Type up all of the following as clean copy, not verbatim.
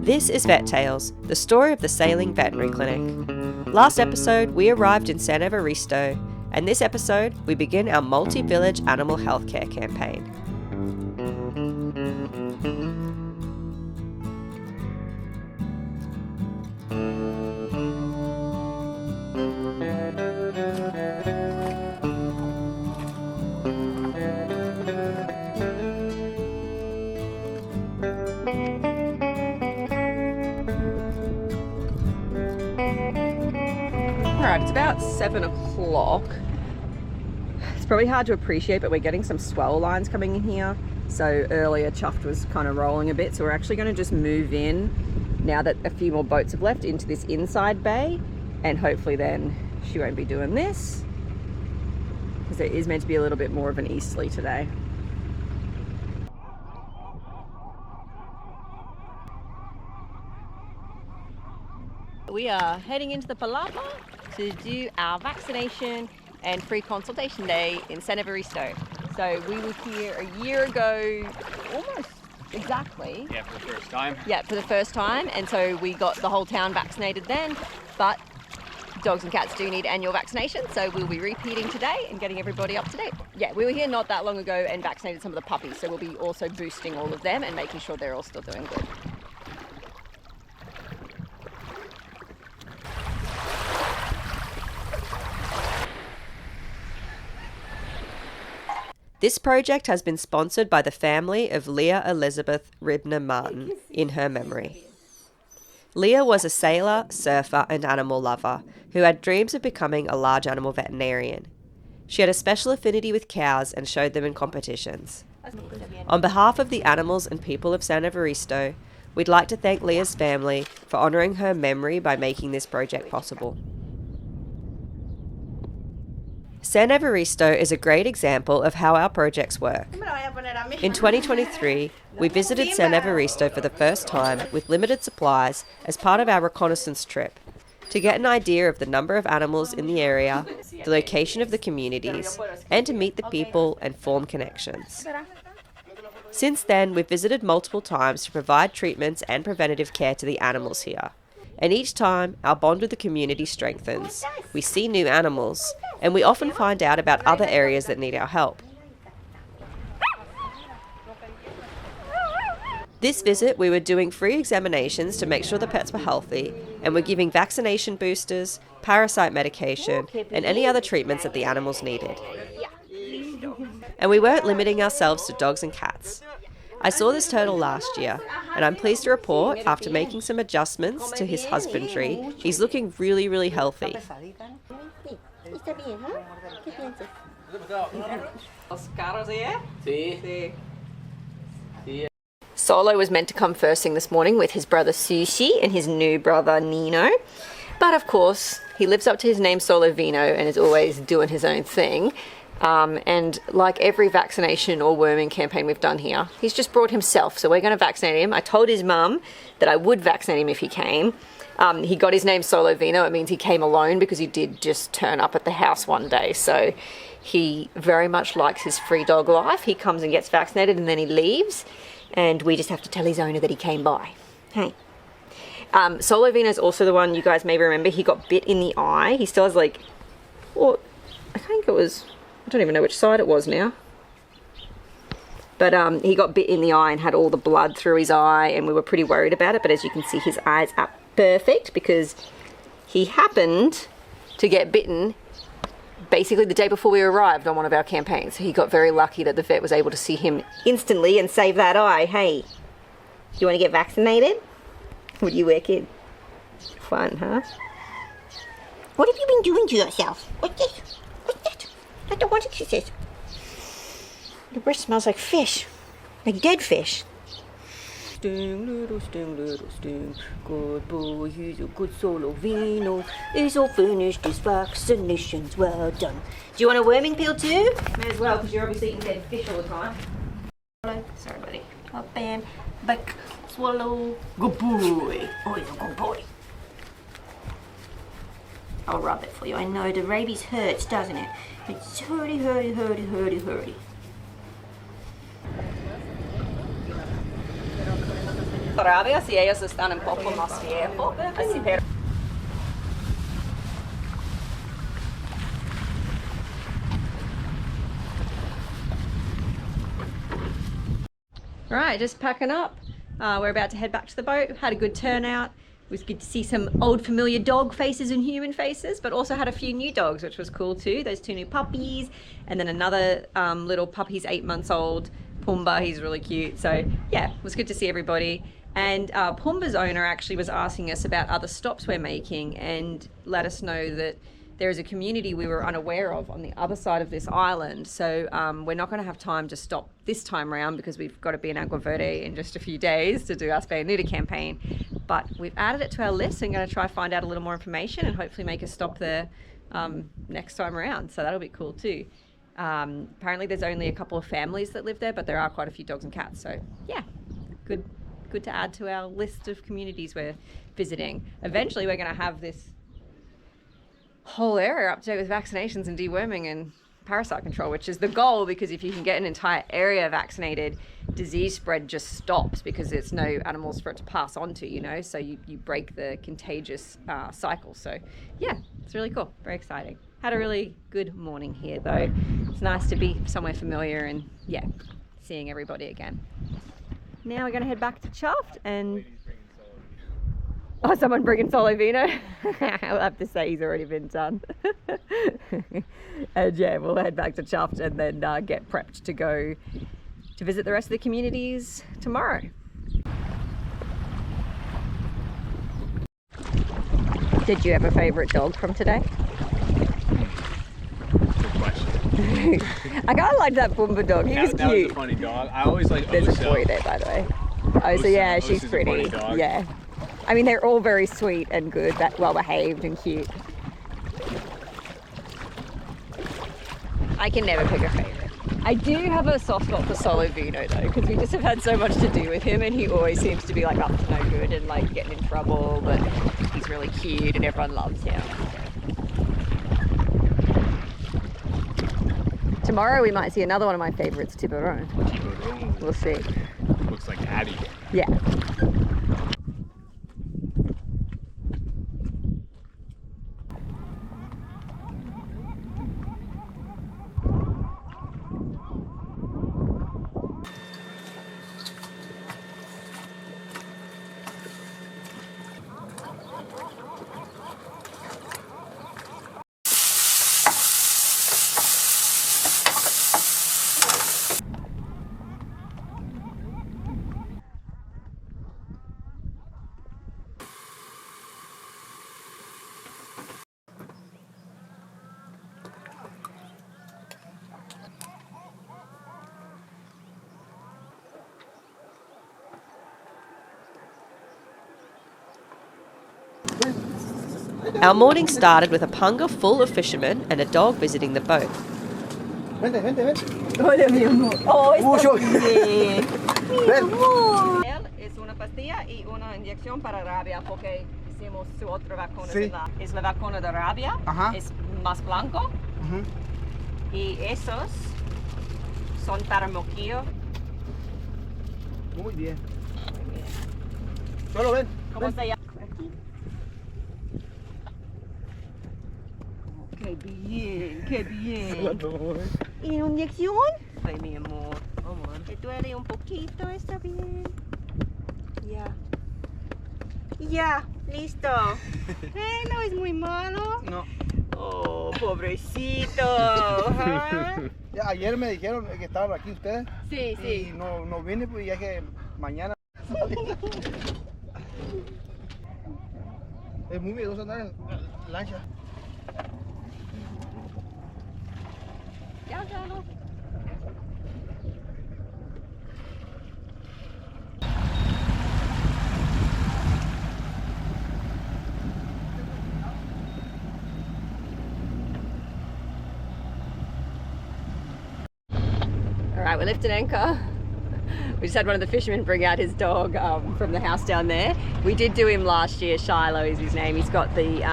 This is Vet Tales, the story of the sailing veterinary clinic. Last episode, we arrived in San Evaristo, and this episode, we begin our multi-village animal healthcare campaign. Alright, it's about 7 o'clock. It's probably hard to appreciate, but we're getting some swell lines coming in here. So earlier Chuffed was kind of rolling a bit, so we're actually going to just move in now that a few more boats have left into this inside bay, and hopefully then she won't be doing this, because it is meant to be a little bit more of an easterly today. We are heading into the Palapa to do our vaccination and free consultation day in San Evaristo. So we were here a year ago, almost exactly. Yeah, for the first time. Yeah, for the first time, and so we got the whole town vaccinated then, but dogs and cats do need annual vaccination, so we'll be repeating today and getting everybody up to date. Yeah, we were here not that long ago and vaccinated some of the puppies, so we'll be also boosting all of them and making sure they're all still doing good. This project has been sponsored by the family of Leah Elizabeth Ribner-Martin in her memory. Leah was a sailor, surfer and animal lover who had dreams of becoming a large animal veterinarian. She had a special affinity with cows and showed them in competitions. On behalf of the animals and people of San Evaristo, we'd like to thank Leah's family for honouring her memory by making this project possible. San Evaristo is a great example of how our projects work. In 2023, we visited San Evaristo for the first time with limited supplies as part of our reconnaissance trip to get an idea of the number of animals in the area, the location of the communities, and to meet the people and form connections. Since then, we've visited multiple times to provide treatments and preventative care to the animals here. And each time, our bond with the community strengthens. We see new animals, and we often find out about other areas that need our help. This visit, we were doing free examinations to make sure the pets were healthy, and we're giving vaccination boosters, parasite medication, and any other treatments that the animals needed. And we weren't limiting ourselves to dogs and cats. I saw this turtle last year, and I'm pleased to report, after making some adjustments to his husbandry, he's looking really, really healthy. Solo was meant to come first thing this morning with his brother Sushi and his new brother Nino, but of course he lives up to his name Solo Vino and is always doing his own thing. And like every vaccination or worming campaign we've done here, he's just brought himself, so we're going to vaccinate him. I told his mum that I would vaccinate him if he came. He got his name Solo Vino. It means he came alone because he did just turn up at the house one day, so he very much likes his free dog life. He comes and gets vaccinated and then he leaves, and we just have to tell his owner that he came by. Hey. Solo Vino is also the one you guys may remember. He got bit in the eye. He still has I think it was, I don't even know which side it was now. But he got bit in the eye and had all the blood through his eye, and we were pretty worried about it. But as you can see, his eyes are perfect because he happened to get bitten basically the day before we arrived on one of our campaigns. So he got very lucky that the vet was able to see him instantly and save that eye. Hey, do you want to get vaccinated? Would you work it? Fun, huh? What have you been doing to yourself? What's this? What's that? I don't want to kiss. The breath smells like fish. Like dead fish. Sting, little sting. Good boy, he's a good Solo Vino. He's all finished his vaccinations. Well done. Do you want a worming pill too? May as well, because you're obviously eating dead fish all the time. Sorry, buddy. Up and back. Swallow. Good boy. Oh, he's a good boy. I'll rub it for you. I know the rabies hurts, doesn't it? It's hurty, hurty, hurty, hurty, hurty. rabias y ellos están un poco más viejos, así pero... All right, just packing up. We're about to head back to the boat. Had a good turnout. It was good to see some old familiar dog faces and human faces, but also had a few new dogs, which was cool too. Those 2 new puppies, and then another little puppy, he's 8 months old. Pumba, he's really cute. So yeah, it was good to see everybody. And Pumba's owner actually was asking us about other stops we're making and let us know that there is a community we were unaware of on the other side of this island. So we're not going to have time to stop this time around because we've got to be in Agua Verde in just a few days to do our spay and neuter campaign. But we've added it to our list and going to try to find out a little more information and hopefully make a stop there next time around. So that'll be cool too. Apparently there's only a couple of families that live there, but there are quite a few dogs and cats. So yeah, good to add to our list of communities we're visiting. Eventually we're going to have this whole area up to date with vaccinations and deworming and parasite control, which is the goal, because if you can get an entire area vaccinated, disease spread just stops because there's no animals for it to pass on to, you know, so you break the contagious cycle. So yeah, it's really cool, very exciting. Had a really good morning here though. It's nice to be somewhere familiar and yeah, seeing everybody again. Now we're going to head back to Chuffed and... Oh, someone bringing solo vino? I'll have to say he's already been done. And yeah, we'll head back to Chuffed and then get prepped to go to visit the rest of the communities tomorrow. Did you have a favourite dog from today? Good question. I kind of liked that Pumba dog. He was cute. That was a funny dog. I always like There's Oso. a boy there, by the way. Oh, so yeah, Oso's she's a pretty. funny dog. Yeah. I mean, they're all very sweet and good, well behaved and cute. I can never pick a favourite. I do have a soft spot for Solo Vino though, because we just have had so much to do with him and he always seems to be like up to no good and like getting in trouble, but he's really cute and everyone loves him. Tomorrow we might see another one of my favourites, Tiburon. Tiburon. We'll see. Looks like Addie. Yeah. Our morning started with a punga full of fishermen and a dog visiting the boat. Vente, vente, vente. Hola, mi amor. Oh, Mucho. bien. Ven. Es una pastilla y una inyección para rabia porque hicimos su otra vacuna. Sí. Es la vacuna de rabia. Ajá. Es más blanco. Y esos son para moquillo. Muy bien. Solo ven. ¿Cómo ven. se llama? Qué bien, qué bien. ¿Y una inyección? Ay, mi amor. Amor. ¿Te duele un poquito? ¿Está bien? Ya. Ya, listo. No es muy malo. No. Oh, pobrecito. Ajá. Ya, ayer me dijeron que estaban aquí ustedes. Sí, sí. Y no vine, pues ya que mañana. Es muy miedoso andar en lancha. Ya, ya, no. All right, we're lifting anchor. We just had one of the fishermen bring out his dog from the house down there. We did do him last year. Shiloh is his name. He's got the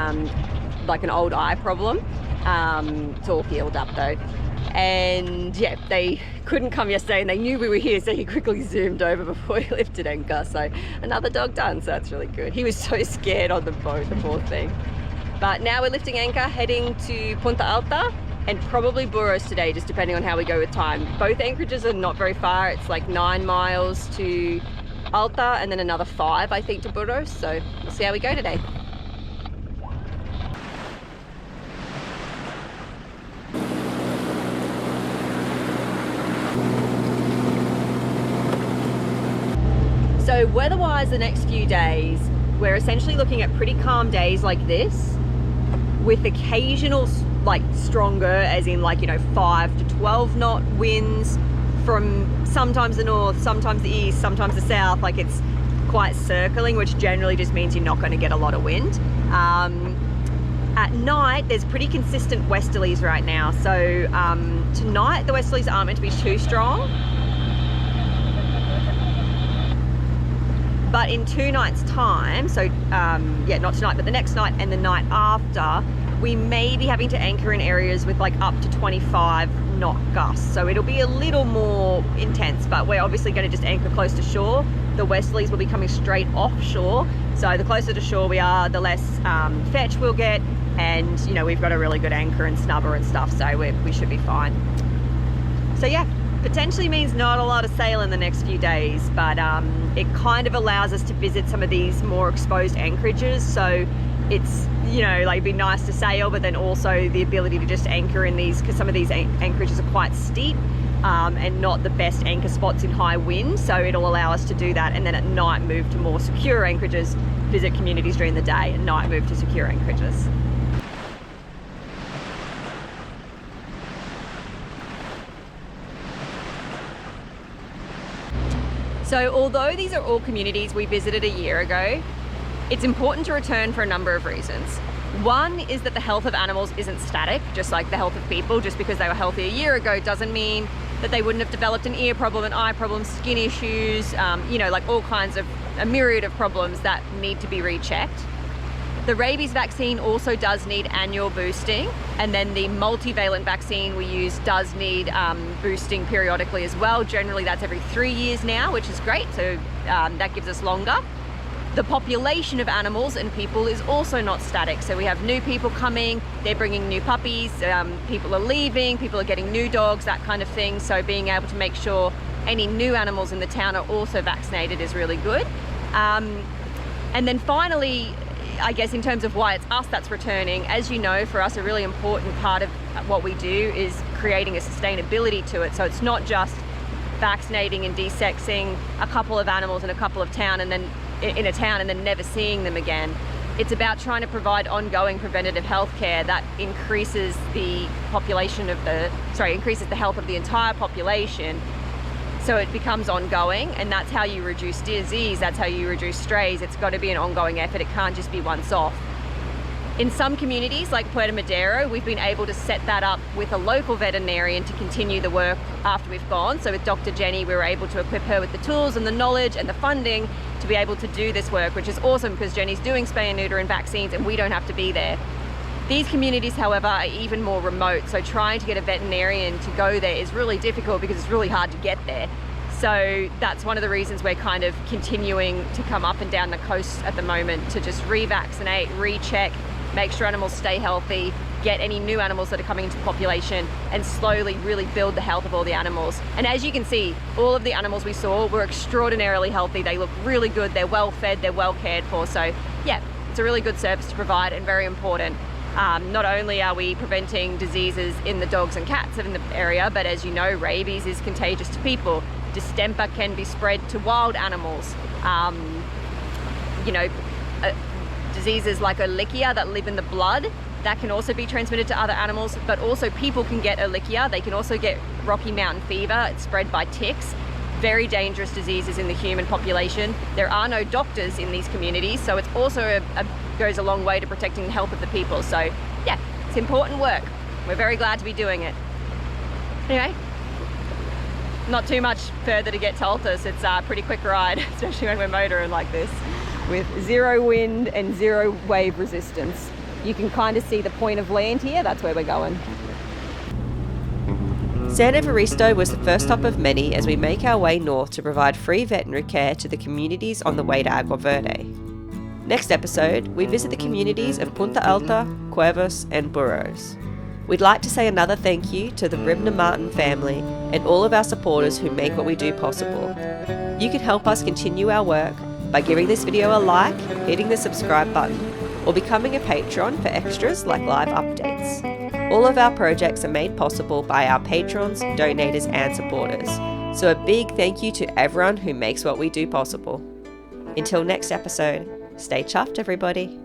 like an old eye problem, It's all healed up though. And yeah, they couldn't come yesterday and they knew we were here, so he quickly zoomed over before he lifted anchor. So another dog done, so that's really good. He was so scared on the boat, the poor thing. But now we're lifting anchor, heading to Punta Alta and probably Burros today, just depending on how we go with time. Both anchorages are not very far. It's like 9 miles to Alta and then another 5, I think, to Burros. So we'll see how we go today. So weather-wise, the next few days, we're essentially looking at pretty calm days like this, with occasional like stronger, as in like, you know, 5 to 12 knot winds from sometimes the north, sometimes the east, sometimes the south. Like it's quite circling, which generally just means you're not going to get a lot of wind. At night, there's pretty consistent westerlies right now. So tonight, the westerlies aren't meant to be too strong. But in 2 nights' time, so yeah, not tonight, but the next night and the night after, we may be having to anchor in areas with like up to 25 knot gusts. So it'll be a little more intense, but we're obviously going to just anchor close to shore. The westerlies will be coming straight offshore. So the closer to shore we are, the less fetch we'll get. And, you know, we've got a really good anchor and snubber and stuff, so we should be fine. So yeah, potentially means not a lot of sail in the next few days, but it kind of allows us to visit some of these more exposed anchorages. So it's, you know, like it'd be nice to sail, but then also the ability to just anchor in these, because some of these anchorages are quite steep and not the best anchor spots in high wind. So it'll allow us to do that, and then at night move to more secure anchorages, visit communities during the day, and night move to secure anchorages. So although these are all communities we visited a year ago, it's important to return for a number of reasons. One is that the health of animals isn't static, just like the health of people. Just because they were healthy a year ago doesn't mean that they wouldn't have developed an ear problem, an eye problem, skin issues, you know, like all kinds of, a myriad of problems that need to be rechecked. The rabies vaccine also does need annual boosting, and then the multivalent vaccine we use does need boosting periodically as well. Generally that's every 3 years now, which is great, so that gives us longer. The population of animals and people is also not static, so we have new people coming, they're bringing new puppies, people are leaving, people are getting new dogs, that kind of thing. So being able to make sure any new animals in the town are also vaccinated is really good. And then finally, I guess in terms of why it's us that's returning, as you know, for us a really important part of what we do is creating a sustainability to it. So it's not just vaccinating and desexing a couple of animals in a couple of town and then in a town and then never seeing them again. It's about trying to provide ongoing preventative health care that increases the population of increases the health of the entire population. So it becomes ongoing, and that's how you reduce disease, that's how you reduce strays. It's got to be an ongoing effort, it can't just be once off. In some communities like Puerto Madero, we've been able to set that up with a local veterinarian to continue the work after we've gone. So with Dr. Jenny, we were able to equip her with the tools and the knowledge and the funding to be able to do this work, which is awesome because Jenny's doing spay and neuter and vaccines and we don't have to be there. These communities, however, are even more remote, so trying to get a veterinarian to go there is really difficult because it's really hard to get there. So that's one of the reasons we're kind of continuing to come up and down the coast at the moment to just revaccinate, recheck, make sure animals stay healthy, get any new animals that are coming into population, and slowly really build the health of all the animals. And as you can see, all of the animals we saw were extraordinarily healthy. They look really good, they're well fed, they're well cared for. So yeah, it's a really good service to provide and very important. Not only are we preventing diseases in the dogs and cats in the area, but as you know, rabies is contagious to people. Distemper can be spread to wild animals. You know, diseases like Ehrlichia that live in the blood, that can also be transmitted to other animals, but also people can get Ehrlichia. They can also get Rocky Mountain fever. It's spread by ticks. Very dangerous diseases in the human population. There are no doctors in these communities, so it's also goes a long way to protecting the health of the people. So yeah, it's important work. We're very glad to be doing it. Anyway, not too much further to get to Altus. It's a pretty quick ride, especially when we're motoring like this with zero wind and zero wave resistance. You can kind of see the point of land here. That's where we're going. San Evaristo was the first stop of many as we make our way north to provide free veterinary care to the communities on the way to Agua Verde. Next episode, we visit the communities of Punta Alta, Cuevas, and Burros. We'd like to say another thank you to the Ribner-Martin family and all of our supporters who make what we do possible. You can help us continue our work by giving this video a like, hitting the subscribe button, or becoming a patron for extras like live updates. All of our projects are made possible by our patrons, donators, and supporters. So a big thank you to everyone who makes what we do possible. Until next episode, stay chuffed, everybody.